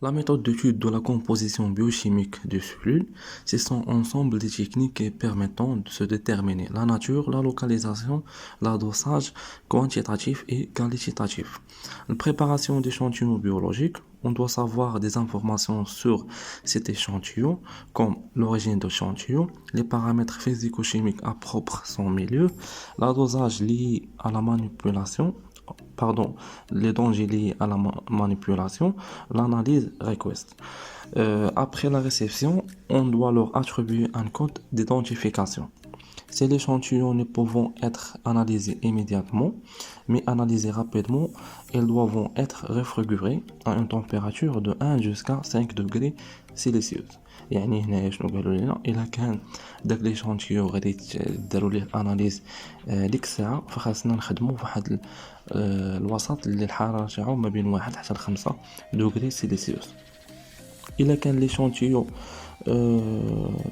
La méthode d'étude de la composition biochimique des cellules, c'est son ensemble de techniques permettant de se déterminer la nature, la localisation, la dosage quantitatif et qualitatif. La préparation d'échantillons biologiques, on doit savoir des informations sur cet échantillon, comme l'origine de l'échantillon, les paramètres physico-chimiques à propre son milieu, la dosage liée à la manipulation, pardon, les dangers liés à la manipulation, l'analyse request. Après la réception, on doit leur attribuer un code d'identification. Ces échantillons ne pouvant être analysés immédiatement, mais analysés rapidement, ils doivent être réfrigérés à une température de 1 jusqu'à 5 degrés Celsius. يعني هنا شنو قالوا لنا الا كان داك ليشانتيو غادي داروا ليه اناليز ديك الساعه فخاصنا نخدموا فواحد الوسط اللي الحراره تاعو ما بين 1 حتى ل 5 دوغري سيليسيوس. الا كان ليشانتيو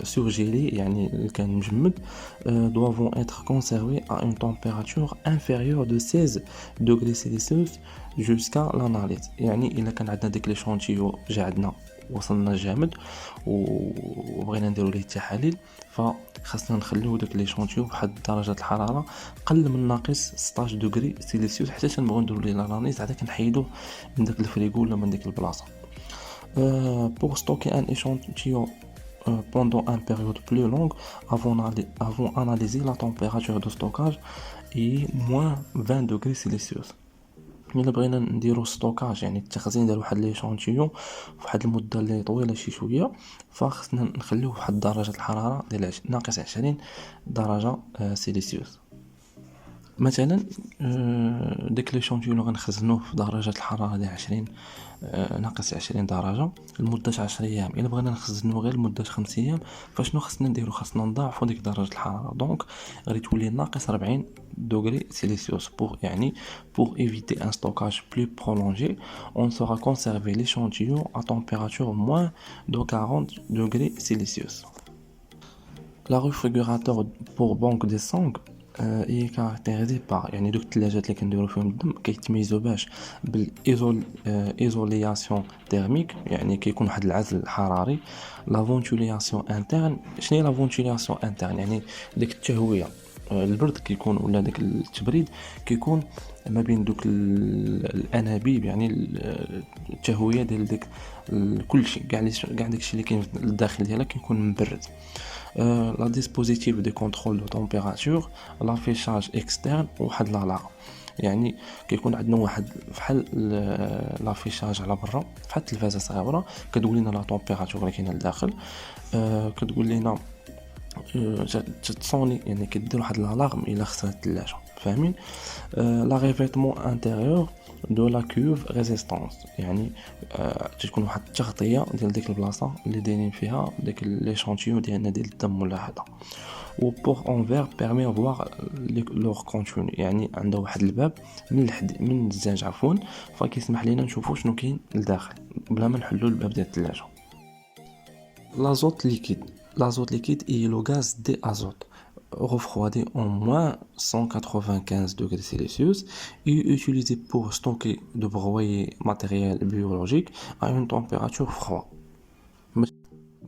surgelés يعني كان مجمد doivent être conservés à une température inférieure de 16 degrés Celsius jusqu'à l'analyse. يعني إلا كان عندنا ديك ليشانتيو جا عندنا وصلنا جامد وبغينا نديرو ليه التحاليل فخاصنا نخليو داك ليشانتيو بواحد درجة الحرارة قل من ناقص 16 دوغري سيليسيوس حتى تنبغيو نديرو ليه لاناليز عاد كنحيدوه من داك الفريغو ولا من ديك البلاصة. Pour stocker un échantillon pendant une période plus longue, avant analyser la température de stockage est moins 20 degrés Celsius. إلا بغينا نديرو ستوكاج يعني التخزين ديال واحد ليشانتيون فواحد المدة اللي طويلة شي شوية فخصنا نخليوه فواحد درجة الحرارة ديال ناقص 20 درجة سيليسيوس. مثلا داك ليشانتيون اللي غنخزنوه في درجة الحرارة ديال 20 ناقص 20 درجة لمدة 10 أيام. إلا بغينا نخزنوه غير لمدة 5 أيام فشنو خصنا نديرو؟ خصنا نضاعفو ديك درجة الحرارة دونك غادي تولي ناقص 40 degrés Celsius pour éviter un stockage plus prolongé, on saura conserver l'échantillon à température moins de 40 degrés Celsius. La réfrigérateur pour banque de sang هي كاركتيريزي بار يعني دوك الثلاجات اللي كنديرو فيهم الدم كيتميزوا باش بالايزولياسيون تيرميك يعني كيكون واحد العزل حراري. لا فونتيلياسيون انترن، شنو هي لا فونتيلياسيون انترن؟ يعني ديك التهويه البرد كيكون ولا داك التبريد كيكون ما بين دوك الانابيب يعني التهويه ديال ديك كلشي كاع داكشي اللي كاين للداخل ديالها كيكون مبرد. La dispositif de contrôle de température, l'affichage externe وواحد لالا يعني كيكون عندنا واحد بحال لافيشاج على برا بحال التلفازه صغيره كتقول لنا لا طومبيراتور اللي كاينه لداخل كتقول لنا تصوني يعني كدير واحد الالارم الى خسرت الثلاجه فاهمين. لا ريفيتمون انتيريور دو لا كيوف ريزيستانس يعني تكون واحد التغطيه ديال ديك البلاصه اللي دايرين فيها داك ليشانتيون ديالنا ديال الدم ولا هذا. و بور انفير بيرمي فوار لور كونتوني يعني عنده واحد الباب من الزجاج عفوا فكيسمح لينا نشوفوا شنو كاين لداخل بلا ما نحلوا الباب ديال الثلاجه. L'azote liquide. L'azote liquide est le gaz d'azote refroidi en moins 195 degrés Celsius et utilisé pour stocker de broyer matériel biologique à une température froide.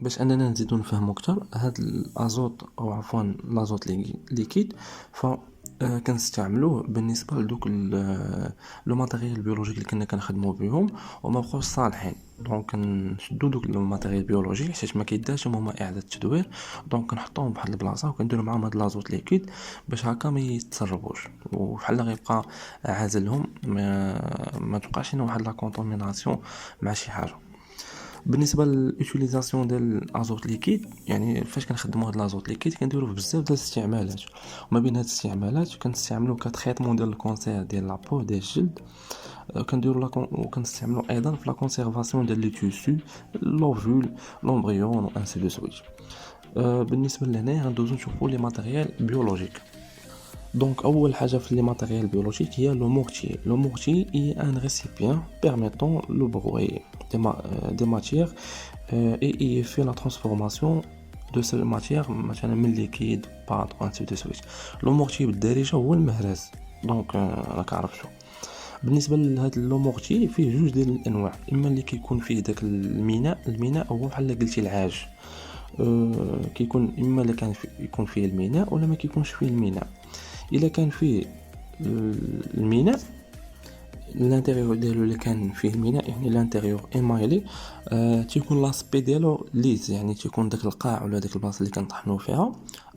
باش اننا نزيدو نفهمو اكثر هاد الازوت او عفوا الازوت ليكيد ف كنستعملوه بالنسبه لدوك لو ماتيريال بيولوجيك اللي كنا كنخدمو بهم وما بقاوش صالحين دونك كنشدو دوك لو ماتيريال بيولوجيك حيت ما كيداش هما اعاده التدوير دونك كنحطوهم بواحد البلاصه وكنديرو معاهم هاد الازوت ليكيد باش هكا ما يتسربوش وبحال غيبقى عازلهم ما تبقاش هنا واحد لا كونتاميناسيون مع شي حاجه. بالنسبه للوتيليزاسيون ديال الازوت ليكيد يعني فاش كنخدموا هذا الازوت ليكيد كنديروه بزاف ديال الاستعمالات وما بين هاد الاستعمالات كنستعملوا كتريتمون ديال الكونسير ديال لابو ديال الجلد كنديروا وكنستعملوا ايضا في لا كونسيرفاسيون ديال لي تيسو لوفول لومبريون و انسي دو سويت. بالنسبه لهنا غندوزو نشوفوا لي ماتيريال بيولوجيك. Donc, أول حاجة في les matériels biologiques, il y a le mortier. Le mortier est un récipient permettant le broyer des matières et il fait la transformation de ces matières مثلا من liquide, pâte, ainsi de suite. Le mortier بالدارجة هو المهرز. Donc, راك عارف شو. بالنسبه لهذا لومورتي فيه جوج ديال الانواع، اما اللي كيكون فيه داك الميناء هو بحال قلتي العاج. كيكون اما اللي كان يكون فيه الميناء ولا ما كيكونش فيه الميناء. الا كان فيه الميناء الانتيريور ديالو اللي كان فيه الميناء يعني الانتيريور ايمايلي، تيكون لاسبي ديالو ليز، يعني تيكون داك القاع ولا داك البلاصه اللي كنطحنوا فيها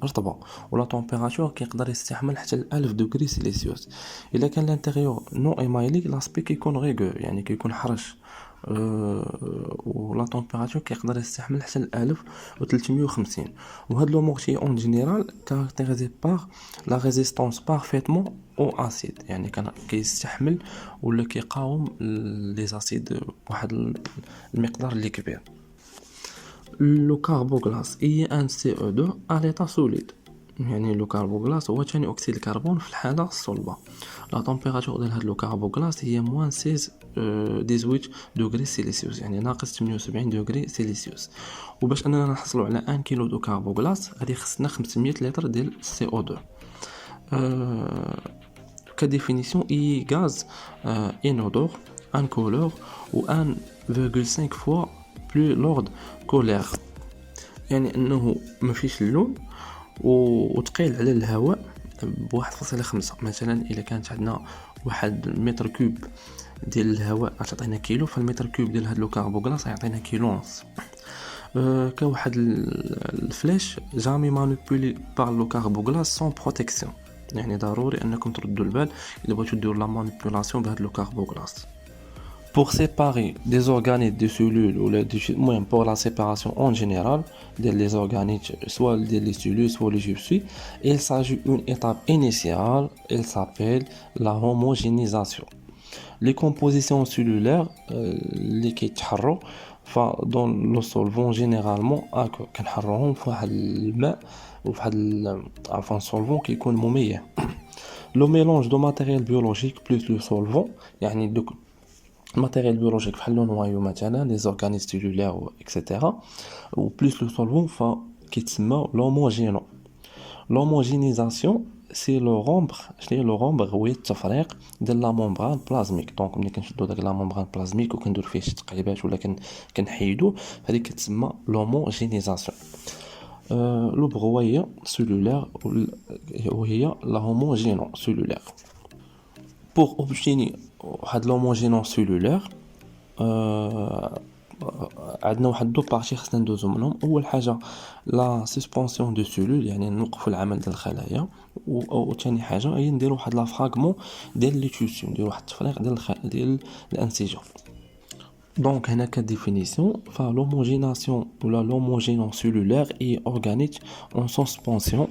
رطبه، ولا طومبيراتور كيقدر يستحمل حتى 1000 دوغري سيليسيوس. الا كان الانتيريور نو ايمايلي لاسبي كيكون غيغو، يعني كيكون حرش، ولا طومبيراتور كيقدر يستحمل حتى 1350. وهاد لو مورتي اون جينيرال كاركتيريزي باغ لا ريزيستانس بارفيتمون او اسيد، يعني كان كيستحمل ولا كيقاوم لي زاسيد واحد المقدار اللي كبير. لو كاربوغلاس اي ان سي او 2 ا ليتا سوليد، يعني لو كاربوغلاس هو ثاني اكسيد الكربون في الحاله الصلبه. لا طومبيراتور ديال هاد لو كاربوغلاس هي موان 18 دوغري سيليسيوس، يعني ناقص 78 دوغري سيليسيوس. وباش اننا نحصلوا على 1 كيلو دو كاربوغلاس غادي خصنا 500 لتر ديال سي او 2. كديفينيسيون اي غاز انودور انكولور و 1,5 فوا بلو لورد كولير، يعني انه ما فيش اللون وثقيل على الهواء بواحد فاصلة 5. مثلا الا كانت عندنا واحد متر كوب ديال الهواء غتعطينا كيلو، فالمتر كوب ديال هاد لو كاربوغلاس غيعطينا كيلو ونص. كواحد الفلاش جامي مانيبولي بار لو كاربوغلاس سون بروتيكسيون، يعني ضروري انكم تردوا البال الا بغيتو ديروا لا مانيبيولاسيون بهاد لو كاربوغلاس. Pour séparer des organites des cellules ou même pour la séparation en général des organites, soit des cellules, soit les gypsies, il s'agit d'une étape initiale, elle s'appelle la homogénéisation. Les compositions cellulaires, les qui dans le solvant généralement كنحرهم في واحد الماء وفواحد عفوا solvant كيكون مميع. Le mélange de matériel biologique plus le solvant، يعني دوك الماتيريال بيولوجيك بحال لو نوايو مثلا لي زورغانيز سيلولير اكسيتيرا و بلس لو سولفون فكيتسمى لوموجينو. لوموجينيزاسيون سي لو رومبر، شنو هي لو رومبر؟ هو التفريق ديال لا ممبران بلازميك. دونك ملي كنشدو داك لا ممبران بلازميك وكندير فيه شي تقليبات ولا كنحيدو، هذيك كتسمى لوموجينيزاسيون. لو هي سيلولير وهي لا هوموجينو سيلولير. pour obtenir واحد لوموجينون سيلولير عندنا واحد دو بارتي خصنا ندوزو منهم. اول حاجه لا سسبونسيون دو سيلول، يعني نوقفوا العمل ديال الخلايا، و ثاني حاجه هي نديروا واحد لا فراغمون ديال لي تيسيو، نديروا واحد التفريق ديال الانسجه. دونك هنا كديفينيسيون فالهوموجيناسيون ولا l'homogénone cellulaire est organique en suspension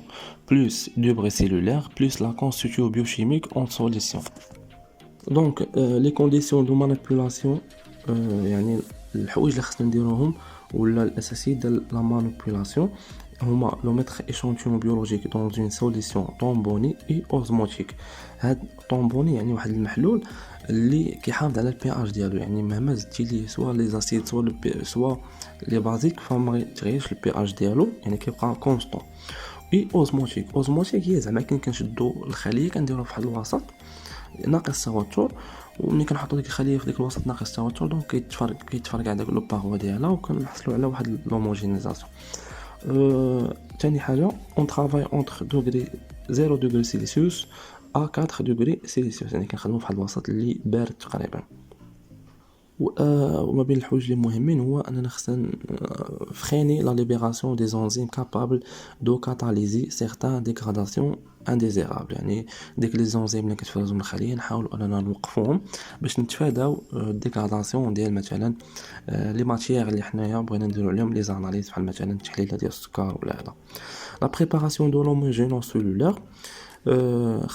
plus débris cellulaire plus la constitution biochimique en solution. Donc les conditions de manipulation يعني الحوايج اللي خصنا نديروهم ولا الاساسيات ديال لا مانيبيولاسيون هما لو ميتر échantillon biologique dans une solution طومبوني اي اوزموتيك. هاد طومبوني يعني واحد المحلول اللي كيحافظ على البي اش ديالو، يعني مهما زدتي ليه سوا لي زاسيد سوا لي بازيك فما يتغيرش البي اش ديالو، يعني كيبقى كونستون. اي اوزموتيك هي زعما كنشدو الخليه كنديروها في واحد الوسط ناقص توتر، وملي كنحطوا ديك الخليه في ديك الوسط ناقص توتر دونك كيتفرقع داك لو باغوا ديالها وكنحصلوا على واحد لوموجينيزاسيون. ثاني حاجه اون ترافاي اونتر دوغري 0 دوغري سيلسيوس ا 4 دوغري سيلسيوس، يعني كنخدموا في واحد الوسط اللي بارد تقريبا. وما بين الحوايج اللي مهمين هو اننا خصنا فريني لا ليبراسيون دي زونزيم كابابل دو كاتاليزي سيغتان ديغراداسيون انديزيرابل، يعني ديك لي زونزيم اللي كتفرزوا من الخليه نحاولوا اننا نوقفوهم باش نتفاداو ديغراداسيون ديال مثلا لي ماتيير اللي حنايا بغينا نديروا عليهم لي زاناليز، بحال مثلا التحليل ديال السكر ولا هذا. لا بريباراسيون دو لوموجينون سيلولير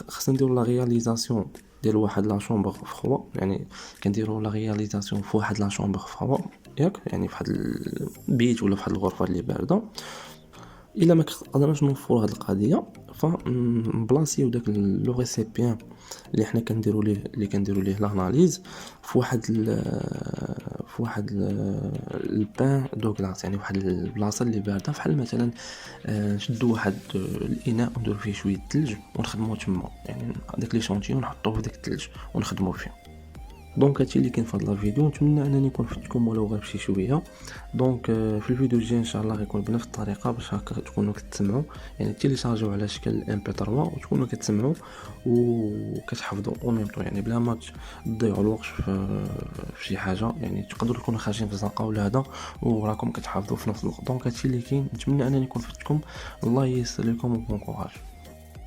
خصنا نديروا لا رياليزاسيون ديال واحد لا شومبر فخوا، يعني كنديروا لا رياليزاسيون في واحد لا شومبر فخوا ياك، يعني في واحد البيت ولا في واحد الغرفه اللي بارده. الا ما قدرناش نوفروا هذه القضيه فنبلاصيو داك لو ريسيبيان اللي حنا كنديروا ليه لاناليز في واحد البان دو غلاس، يعني واحد البلاصه اللي بارده، بحال مثلا نشدوا واحد الاناء ونديروا فيه شويه الثلج ونخدموا تما، يعني داك لي شونتيون نحطوه في داك الثلج ونخدموا فيه. دونك هادشي اللي كاين في هاد الفيديو. نتمنى انني نكون فدتكم ولو غير بشي شويه. دونك في الفيديو الجاي ان شاء الله غيكون بنفس الطريقه باش هكا تكونوا كتسمعوا، يعني تيليشارجيو على شكل MP3 وتكونوا كتسمعوا وكتحفظوا او ميم طون، يعني بلا ما تضيعوا الوقت في شي حاجه. يعني تقدروا تكونوا خارجين في الزنقه ولا هذا وراكم كتحفظوا في نفس الوقت. دونك هادشي اللي كاين. نتمنى انني نكون فدتكم. الله ييسر لكم وبون كوراج.